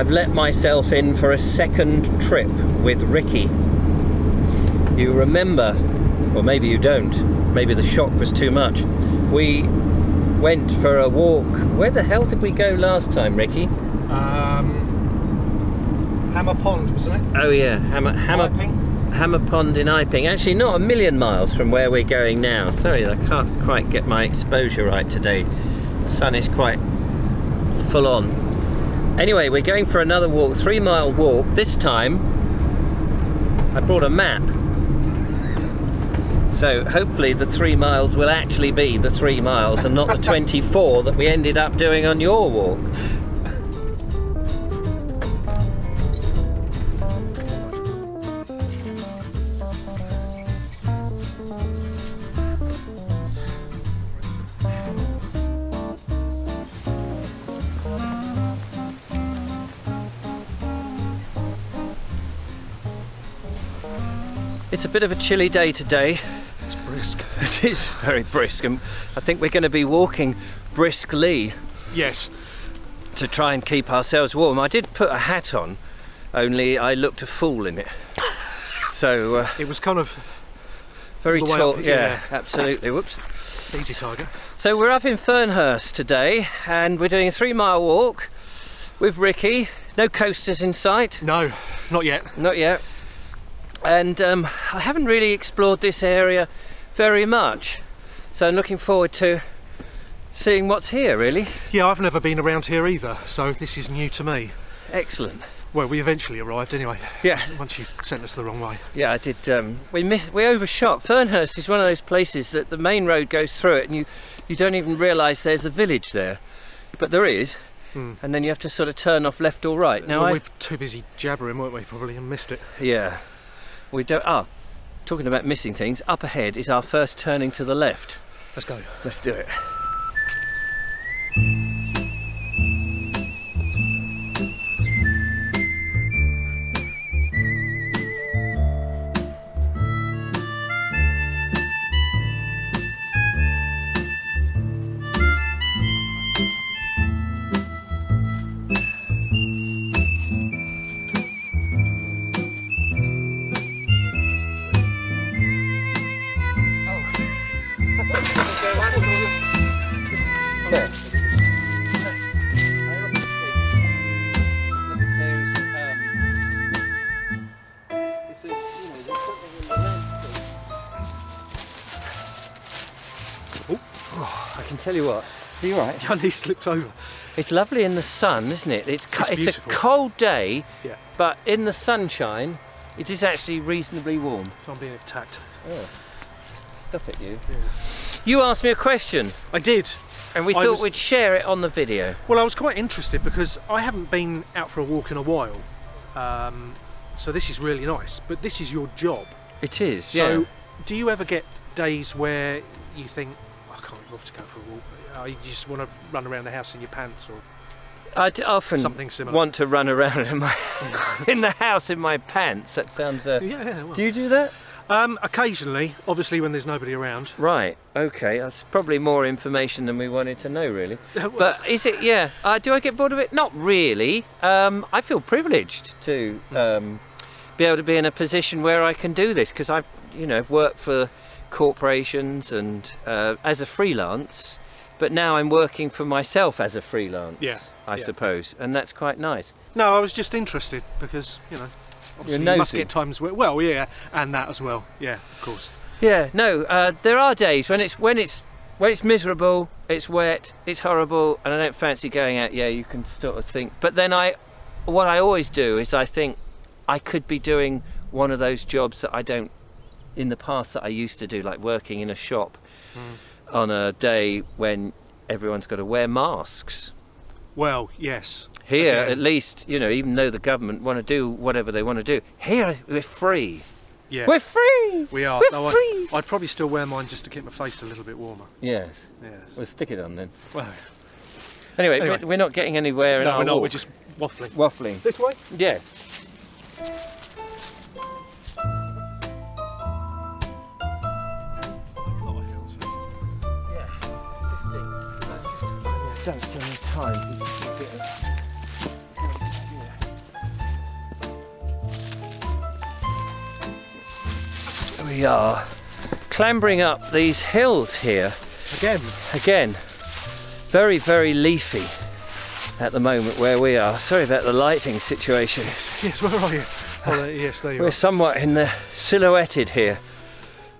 I've let myself in for a second trip with Ricky. You remember, or maybe you don't, maybe the shock was too much. We went for a walk. Where the hell did we go last time, Ricky? Hammer Pond, wasn't it? Oh yeah, Hammer Pond in Iping. Actually not a million miles from where we're going now. Sorry, I can't quite get my exposure right today. The sun is quite full on. Anyway, we're going for another walk, 3-mile walk. This time I brought a map. So hopefully the 3 miles will actually be the 3 miles and not the 24 that we ended up doing on your walk. It's a bit of a chilly day today. It's brisk. It is very brisk, and I think we're going to be walking briskly. Yes. To try and keep ourselves warm. I did put a hat on, only I looked a fool in it. So it was kind of very tall. Up, yeah, absolutely. Whoops. Easy tiger. So we're up in Fernhurst today, and we're doing a 3-mile walk with Ricky. No coasters in sight. No, not yet. Not yet. And I haven't really explored this area very much, so I'm looking forward to seeing what's here, really. Yeah, I've never been around here either, so this is new to me. Excellent. Well, we eventually arrived anyway. Yeah. Once you sent us the wrong way. Yeah, I did. We overshot. Fernhurst is one of those places that the main road goes through it, and you don't even realise there's a village there, but there is. And then you have to sort of turn off left or right. Now well, we were too busy jabbering, weren't we, probably, and missed it. Yeah. We don't. Ah, talking about missing things, up ahead is our first turning to the left. Let's go. Let's do it. I can tell you what. Are you alright? I nearly slipped over. It's lovely in the sun, isn't it? It's a cold day, yeah. But in the sunshine, it is actually reasonably warm. So I'm being attacked. Oh. Stuff at you. Yeah. You asked me a question. I did. And we thought we'd share it on the video. Well, I was quite interested because I haven't been out for a walk in a while. So this is really nice. But this is your job. It is, so yeah. Do you ever get days where you think, I can't bother to go for a walk? You just want to run around the house in your pants, or I often something similar? Want to run around in the house in my pants. That sounds... yeah, well. Do you do that? Occasionally, obviously when there's nobody around. Right, okay, that's probably more information than we wanted to know, really. But is it, yeah, do I get bored of it? Not really. I feel privileged to be able to be in a position where I can do this, because I've, worked for corporations and as a freelance, but now I'm working for myself as a freelance, I suppose, and that's quite nice. No, I was just interested because, obviously you must get times where, well, yeah, and that as well, yeah, of course. Yeah, no, there are days when it's miserable, it's wet, it's horrible, and I don't fancy going out. Yeah, you can sort of think, but then what I always do is I think I could be doing one of those jobs that I don't, in the past, that I used to do, like working in a shop on a day when everyone's got to wear masks. Well, yes. Here, at least, even though the government want to do whatever they want to do, here we're free. Yeah. We're free! We are. We're free! I'd probably still wear mine just to keep my face a little bit warmer. Yes. Yes. We'll stick it on then. Well. Anyway. We're not getting anywhere in our walk. No, we're walk. just waffling. Waffling. This way? Yes. Don't spend any time. we are clambering up these hills here. Again. Very, very leafy at the moment where we are. Sorry about the lighting situation. Yes, where are you? Oh, yes, there you are. We're somewhat in the silhouetted here.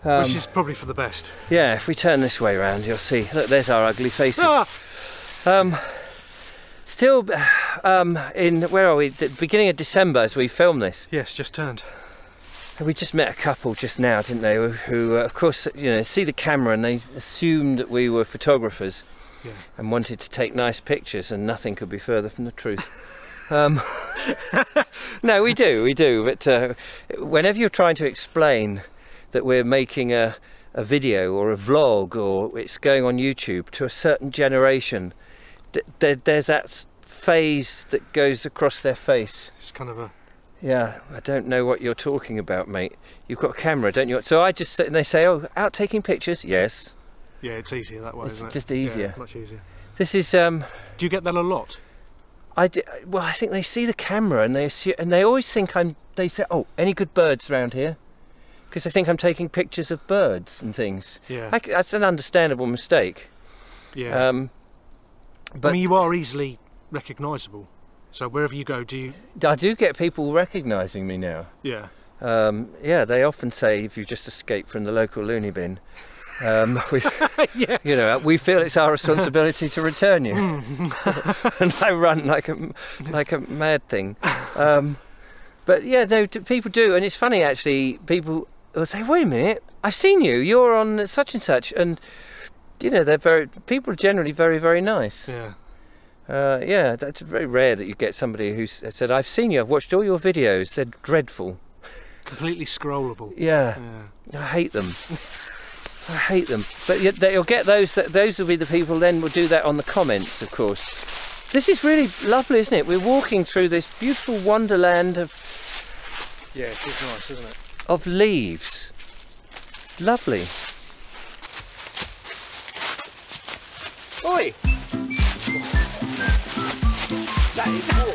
Which is probably for the best. Yeah, if we turn this way around, you'll see. Look, there's our ugly faces. Still in, where are we? The beginning of December as we film this. Yes, just turned. We just met a couple just now, didn't they? Who of course, you know, see the camera and they assumed that we were photographers. Yeah. And wanted to take nice pictures, and nothing could be further from the truth. No, we do. But whenever you're trying to explain that we're making a video or a vlog or it's going on YouTube to a certain generation, there's that phase that goes across their face. It's kind of a... Yeah, I don't know what you're talking about, mate. You've got a camera, don't you? So I just sit and they say, oh, out taking pictures? Yes. Yeah, it's easier that way, isn't it? It's just easier. Yeah, much easier. This is... Do you get that a lot? Well, I think they see the camera and they always think they say, oh, any good birds around here? Because they think I'm taking pictures of birds and things. Yeah. That's an understandable mistake. Yeah. But I mean, you are easily recognisable. So wherever you go, I do get people recognising me now. Yeah. Yeah, they often say if you just escaped from the local loony bin, yeah. You know, we feel it's our responsibility to return you. And I run like a mad thing. But yeah, no, people do, and it's funny actually. People will say, "Wait a minute, I've seen you. You're on such and such," and you know, people are generally very, very nice. Yeah. Yeah, that's very rare that you get somebody who said, "I've seen you. I've watched all your videos. They're dreadful." Completely scrollable. Yeah. I hate them. I hate them. But you'll get those. Those will be the people. Then will do that on the comments, of course. This is really lovely, isn't it? We're walking through this beautiful wonderland of. Yeah, it is nice, isn't it? Of leaves. Lovely. Oi! That is cool.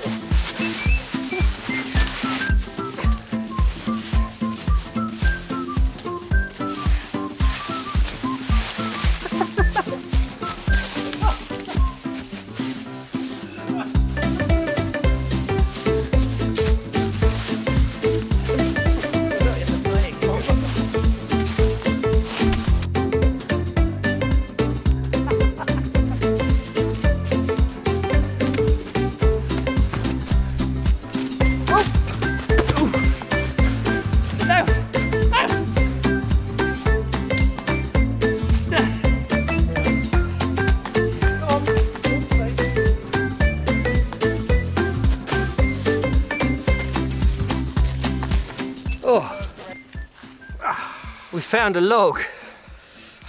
We found a log.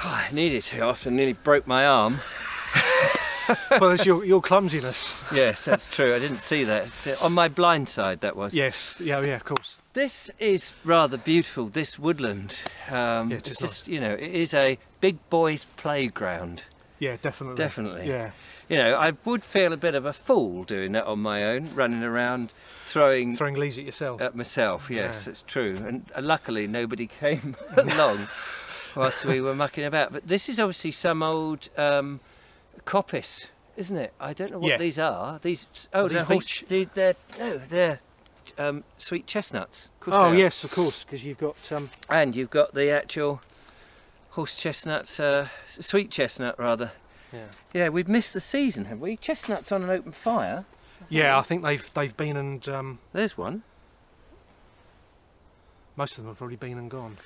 Oh, I needed to after I nearly broke my arm. Well, it's your clumsiness. Yes, that's true. I didn't see that. On my blind side, that was. Yes, yeah, of course. This is rather beautiful, this woodland. Yeah, it is just, nice. You know, it is a big boys' playground. Yeah, definitely. Definitely. Yeah. You know, I would feel a bit of a fool doing that on my own, running around throwing leaves at yourself. At myself, yes, that's true. And luckily nobody came along whilst we were mucking about. But this is obviously some old coppice, isn't it? I don't know what these are. These they're sweet chestnuts. Of course oh yes, of course, because you've got and you've got the actual horse chestnuts, sweet chestnut rather. Yeah. Yeah, we've missed the season, have we? Chestnuts on an open fire. Yeah, I think they've been and there's one. Most of them have probably been and gone.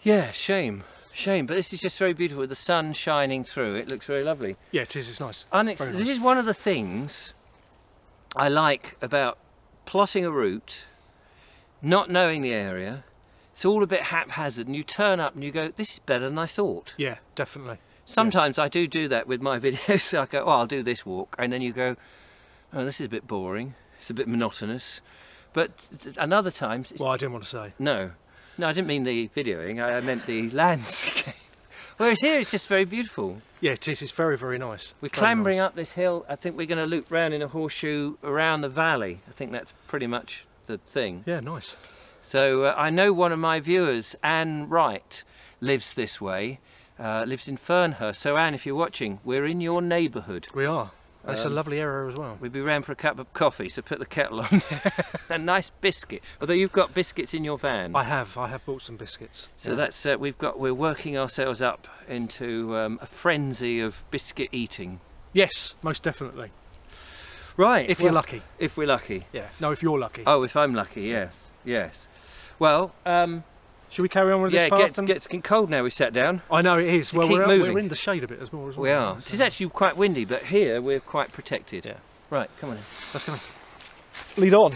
Yeah, shame. But this is just very beautiful with the sun shining through. It looks very lovely. Yeah, it is. It's nice. This is one of the things I like about plotting a route, not knowing the area. It's all a bit haphazard, and you turn up and you go, "This is better than I thought." Yeah, definitely. Sometimes I do that with my videos. I go, "Oh, I'll do this walk," and then you go, "Oh, this is a bit boring. It's a bit monotonous." But another times... Well, I didn't want to say. No, I didn't mean the videoing. I meant the landscape. Whereas here it's just very beautiful. Yeah, it is. It's very, very nice. We're clambering up this hill. I think we're going to loop round in a horseshoe around the valley. I think that's pretty much the thing. Yeah, nice. So I know one of my viewers, Anne Wright, lives this way, lives in Fernhurst. So Anne, if you're watching, we're in your neighbourhood. We are. And it's a lovely area as well. We'll be round for a cup of coffee, so put the kettle on. A nice biscuit. Although you've got biscuits in your van. I have bought some biscuits. So that's we're working ourselves up into a frenzy of biscuit eating. Yes, most definitely. Right. If you're lucky. If we're lucky. Yeah. No, if you're lucky. Oh, if I'm lucky, yes. Yes. Well, should we carry on with this path? Yeah, it's getting cold now we sat down. I know it is. Well, we're in the shade a bit as well. We are. It is actually quite windy, but here we're quite protected. Yeah. Right, come on in. Let's go. Lead on.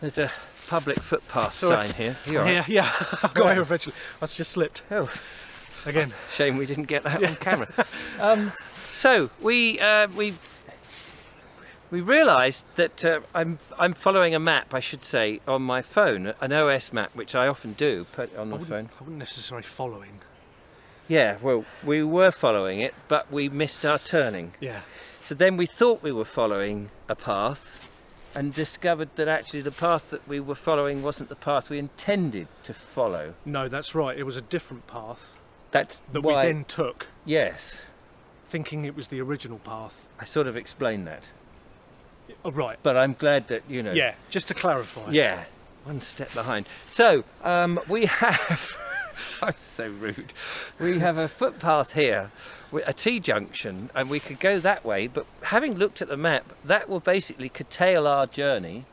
There's a public footpath sign here. Yeah, I got here eventually. I just slipped. Oh, again. Shame we didn't get that on camera. So we realised that I'm following a map, I should say, on my phone, an OS map, which I often do. Put it on my phone. I wouldn't necessarily following. Yeah, well, we were following it, but we missed our turning. Yeah. So then we thought we were following a path, and discovered that actually the path that we were following wasn't the path we intended to follow. No, that's right. It was a different path. That we then took. Yes. Thinking it was the original path. I sort of explained that. Oh, right. But I'm glad that, you know. Yeah, just to clarify. Yeah, one step behind. So, we have... I'm so rude. We have a footpath here, a T-junction, and we could go that way, but having looked at the map, that will basically curtail our journey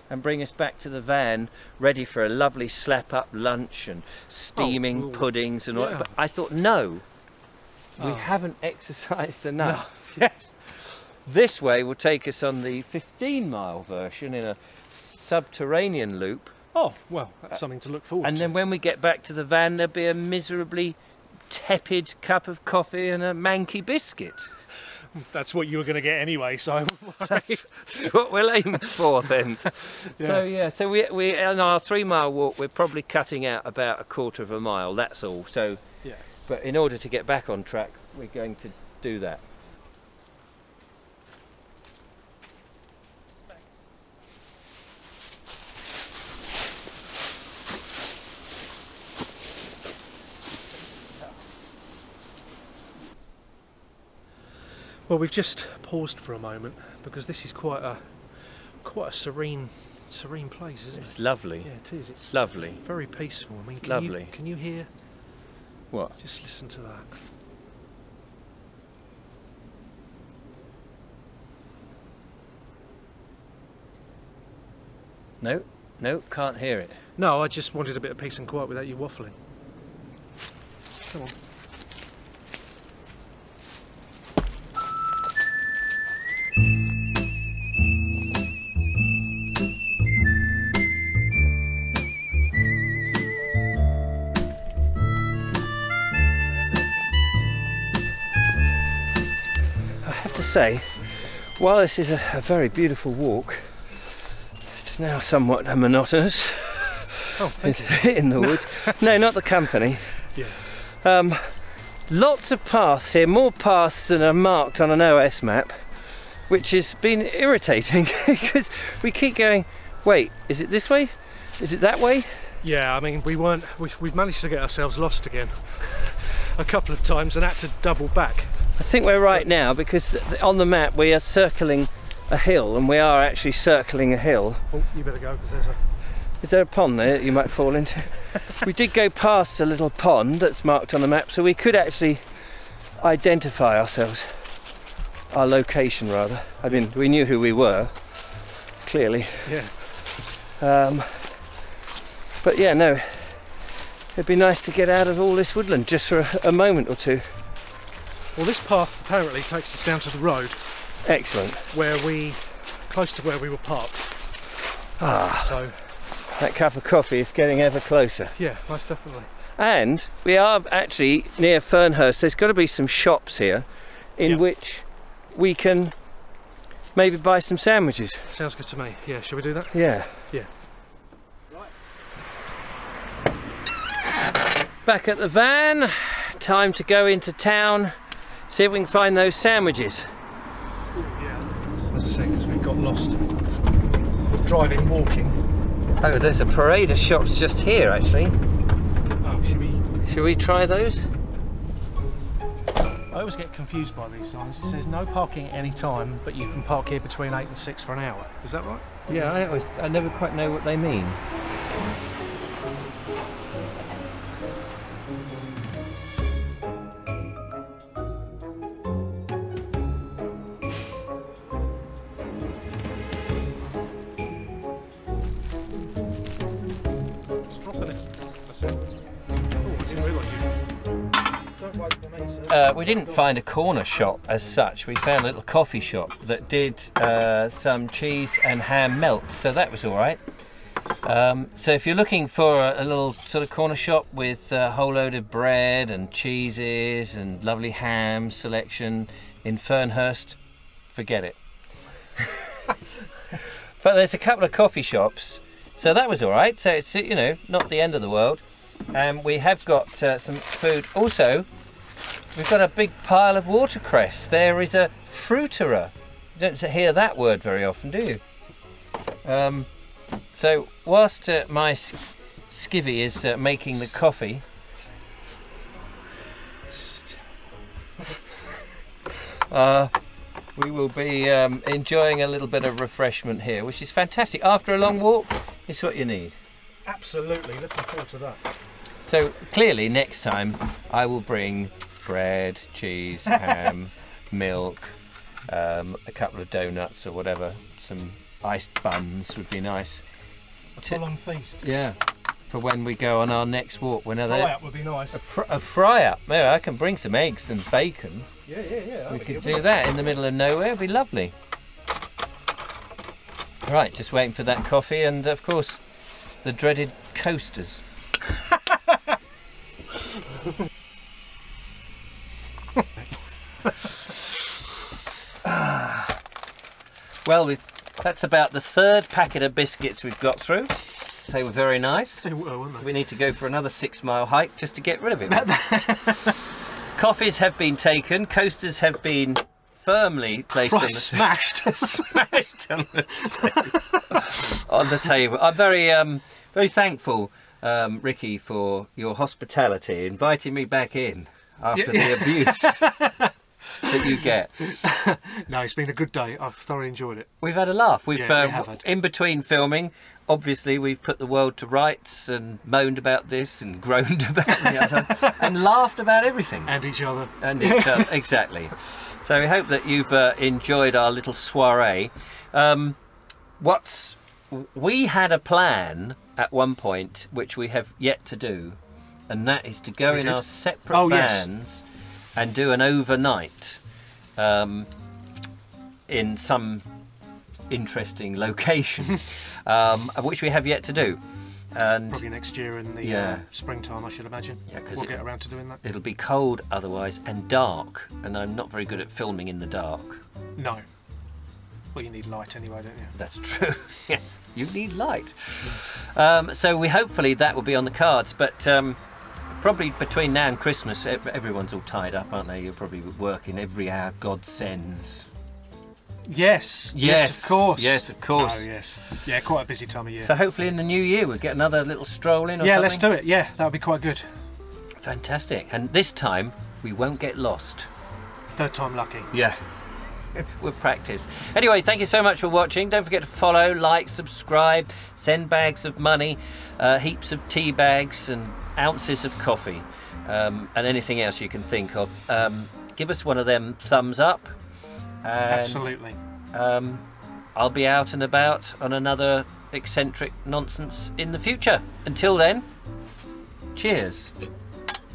and bring us back to the van, ready for a lovely slap-up lunch and steaming puddings and all that. But I thought, no, we haven't exercised enough. No. Yes. This way will take us on the 15-mile version in a subterranean loop. Oh, well, that's something to look forward to. And then when we get back to the van, there'll be a miserably tepid cup of coffee and a manky biscuit. That's what you were going to get anyway, so... That's what we'll aim for then. Yeah. So we on our 3-mile walk, we're probably cutting out about a quarter of a mile, that's all. So, yeah. But in order to get back on track, we're going to do that. Well, we've just paused for a moment because this is quite a serene place, isn't it? It's lovely. Yeah, it is. It's lovely. Very peaceful. I mean, can you hear? What? Just listen to that. No, can't hear it. No, I just wanted a bit of peace and quiet without you waffling. Come on. Say, while this is a very beautiful walk, it's now somewhat monotonous. Oh, thank you. In the woods. No, not the company. Yeah. Lots of paths here, more paths than are marked on an OS map, which has been irritating because we keep going, wait, is it this way? Is it that way? Yeah, I mean, we've managed to get ourselves lost again a couple of times and had to double back. I think we're right now because on the map we are circling a hill, and we are actually circling a hill. Oh, you better go because there's a... Is there a pond there that you might fall into? We did go past a little pond that's marked on the map, so we could actually identify ourselves, our location rather. I mean, we knew who we were, clearly. Yeah. But yeah, no, it'd be nice to get out of all this woodland just for a moment or two. Well, this path apparently takes us down to the road. Excellent. Close to where we were parked. So that cup of coffee is getting ever closer. Yeah, most definitely. And we are actually near Fernhurst. There's got to be some shops here in which we can maybe buy some sandwiches. Sounds good to me. Yeah, shall we do that? Yeah. Yeah. Back at the van, time to go into town, see if we can find those sandwiches. Yeah, as I say, because we got lost driving, walking. Oh, there's a parade of shops just here, actually. Oh, Should we try those? I always get confused by these signs. It says no parking at any time, but you can park here between 8 and 6 for an hour. Is that right? Yeah, I never quite know what they mean. We didn't find a corner shop as such. We found a little coffee shop that did some cheese and ham melts, so that was all right. So if you're looking for a little sort of corner shop with a whole load of bread and cheeses and lovely ham selection in Fernhurst, forget it. But there's a couple of coffee shops, so that was all right. So it's, you know, not the end of the world. And we have got some food. Also, we've got a big pile of watercress. There is a fruiterer. You don't hear that word very often, do you? So whilst my skivvy is making the coffee, we will be enjoying a little bit of refreshment here, which is fantastic. After a long walk, it's what you need. Absolutely, looking forward to that. So clearly next time I will bring bread, cheese, ham, milk, a couple of donuts or whatever. Some iced buns would be nice. A full-on feast. Yeah, for when we go on our next walk. Fry-up would be nice. A fry-up. Maybe I can bring some eggs and bacon. Yeah. We could do that in the middle of nowhere. It'd be lovely. Right, just waiting for that coffee and, of course, the dreaded coasters. Well, that's about the third packet of biscuits we've got through. They were very nice. They were, weren't they? We need to go for another 6-mile hike just to get rid of it. Coffees have been taken, coasters have been firmly placed on the smashed on the table. I'm very thankful, Ricky, for your hospitality, inviting me back in after the abuse that you get. No, it's been a good day. I've thoroughly enjoyed it. We've had a laugh. We have had. In between filming, obviously we've put the world to rights and moaned about this and groaned about the other and laughed about everything. And each other. And each other, exactly. So we hope that you've enjoyed our little soiree. We had a plan at one point, which we have yet to do, and that is to go in our separate vans and do an overnight in some interesting location, which we have yet to do. And probably next year in the springtime, I should imagine. Yeah, because we'll get around to doing that. It'll be cold otherwise and dark, and I'm not very good at filming in the dark. No. Well, you need light anyway, don't you? That's true. Yes, you need light. So hopefully that will be on the cards, but probably between now and Christmas, everyone's all tied up, aren't they? You're probably working every hour God sends. Yes, of course. Yes, of course. Oh, yes. Yeah, quite a busy time of year. So hopefully in the new year we'll get another little stroll in or something. Yeah, let's do it. Yeah, that would be quite good. Fantastic. And this time we won't get lost. Third time lucky. Yeah. We'll practice. Anyway, thank you so much for watching. Don't forget to follow, like, subscribe, send bags of money, heaps of tea bags and ounces of coffee, and anything else you can think of. Give us one of them thumbs up. And, absolutely. I'll be out and about on another eccentric nonsense in the future. Until then, cheers.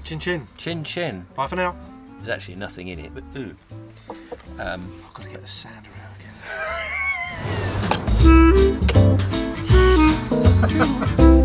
Chin chin. Chin chin. Bye for now. There's actually nothing in it, but ooh. I've got to get the sander out again.